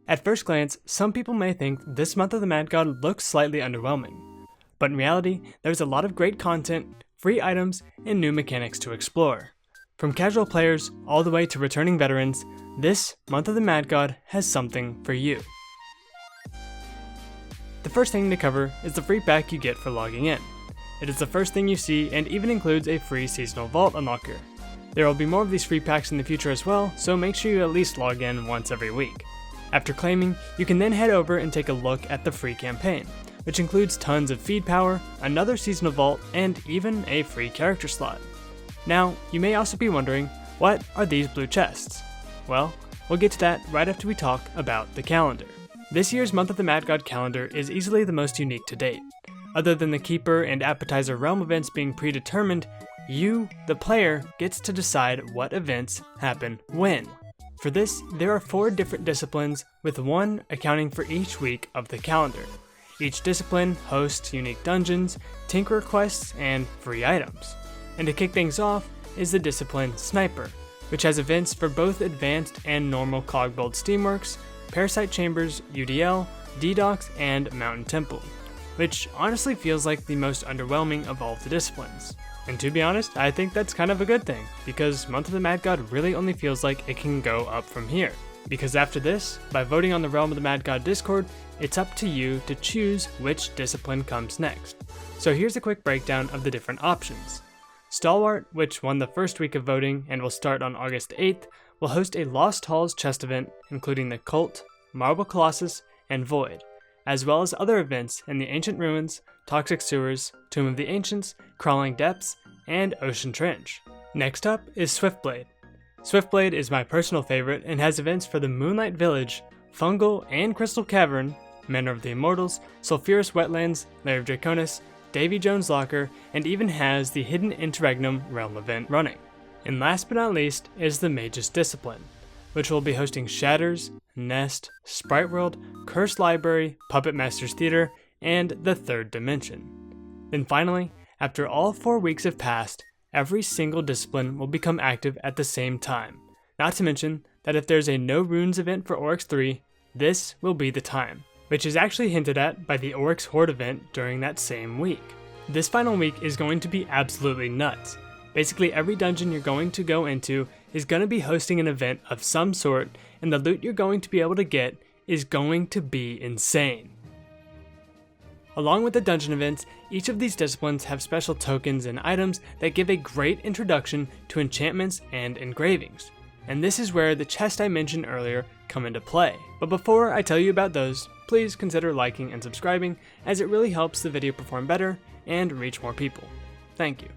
At first glance, some people may think this month of the Mad God looks slightly underwhelming, but in reality, there's a lot of great content, free items, and new mechanics to explore. From casual players all the way to returning veterans, this month of the Mad God has something for you. The first thing to cover is the free pack you get for logging in. It is the first thing you see and even includes a free seasonal vault unlocker. There will be more of these free packs in the future as well, so make sure you at least log in once every week. After claiming, you can then head over and take a look at the free campaign, which includes tons of feed power, another seasonal vault, and even a free character slot. Now, you may also be wondering, what are these blue chests? Well, we'll get to that right after we talk about the calendar. This year's Month of the Mad God calendar is easily the most unique to date. Other than the Keeper and Appetizer Realm events being predetermined, you, the player, gets to decide what events happen when. For this, there are 4 different disciplines, with one accounting for each week of the calendar. Each discipline hosts unique dungeons, tinker quests, and free items. And to kick things off is the discipline Sniper, which has events for both advanced and normal Cogbold Steamworks, Parasite Chambers, UDL, D-Docks, and Mountain Temple, which honestly feels like the most underwhelming of all of the disciplines. And to be honest, I think that's kind of a good thing, because Month of the Mad God really only feels like it can go up from here. Because after this, by voting on the Realm of the Mad God Discord, it's up to you to choose which discipline comes next. So here's a quick breakdown of the different options. Stalwart, which won the first week of voting and will start on August 8th, will host a Lost Halls chest event, including the Cult, Marble Colossus, and Void, as well as other events in the Ancient Ruins, Toxic Sewers, Tomb of the Ancients, Crawling Depths, and Ocean Trench. Next up is Swiftblade. Swiftblade is my personal favorite and has events for the Moonlight Village, Fungal and Crystal Cavern, Manor of the Immortals, Sulphurous Wetlands, Lair of Draconis, Davy Jones' Locker, and even has the Hidden Interregnum Realm event running. And last but not least is the Mage's Discipline, which will be hosting Shatters, Nest, Sprite World, Cursed Library, Puppet Master's Theater, and the Third Dimension. Then finally, after all 4 weeks have passed, every single discipline will become active at the same time. Not to mention that if there's a No Runes event for Oryx 3, this will be the time, which is actually hinted at by the Oryx Horde event during that same week. This final week is going to be absolutely nuts. Basically every dungeon you're going to go into is going to be hosting an event of some sort, and the loot you're going to be able to get is going to be insane. Along with the dungeon events, each of these disciplines have special tokens and items that give a great introduction to enchantments and engravings. And this is where the chests I mentioned earlier come into play. But before I tell you about those, please consider liking and subscribing, as it really helps the video perform better and reach more people. Thank you.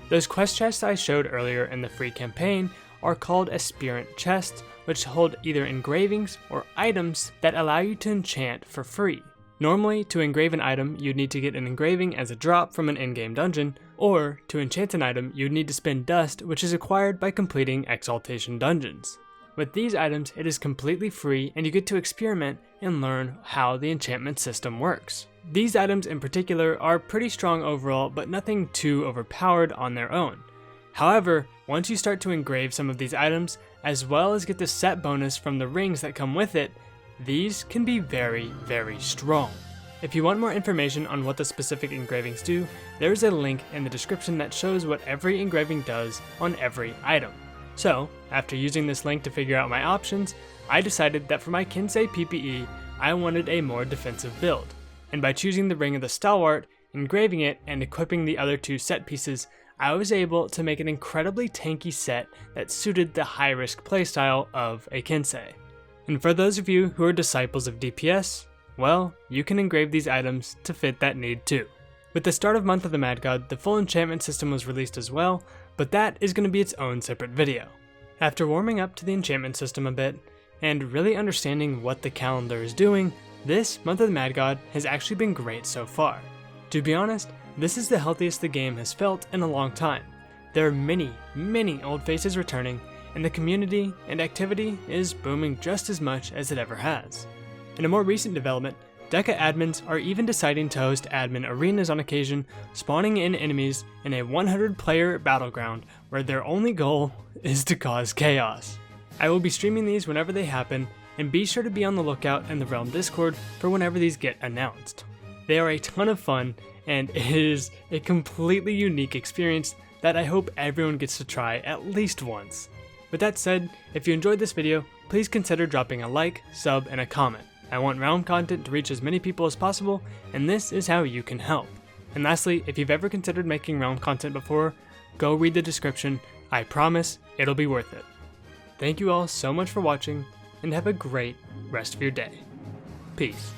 Those quest chests I showed earlier in the free campaign are called aspirant chests, which hold either engravings or items that allow you to enchant for free. Normally, to engrave an item, you'd need to get an engraving as a drop from an in-game dungeon, or to enchant an item, you'd need to spend dust, which is acquired by completing Exaltation dungeons. With these items, it is completely free and you get to experiment and learn how the enchantment system works. These items in particular are pretty strong overall, but nothing too overpowered on their own. However, once you start to engrave some of these items, as well as get the set bonus from the rings that come with it, these can be very, very strong. If you want more information on what the specific engravings do, there is a link in the description that shows what every engraving does on every item. So, after using this link to figure out my options, I decided that for my Kinsei PPE, I wanted a more defensive build. And by choosing the Ring of the Stalwart, engraving it, and equipping the other 2 set pieces, I was able to make an incredibly tanky set that suited the high-risk playstyle of a Kinsei. And for those of you who are disciples of DPS, well, you can engrave these items to fit that need too. With the start of Month of the Mad God, the full enchantment system was released as well, but that is going to be its own separate video. After warming up to the enchantment system a bit, and really understanding what the calendar is doing, this Month of the Mad God has actually been great so far. To be honest, this is the healthiest the game has felt in a long time. There are many, many old faces returning, and the community and activity is booming just as much as it ever has. In a more recent development, Deca admins are even deciding to host admin arenas on occasion, spawning in enemies in a 100-player battleground where their only goal is to cause chaos. I will be streaming these whenever they happen, and be sure to be on the lookout in the Realm Discord for whenever these get announced. They are a ton of fun, and it is a completely unique experience that I hope everyone gets to try at least once. With that said, if you enjoyed this video, please consider dropping a like, sub, and a comment. I want Realm content to reach as many people as possible, and this is how you can help. And lastly, if you've ever considered making Realm content before, go read the description. I promise it'll be worth it. Thank you all so much for watching, and have a great rest of your day. Peace.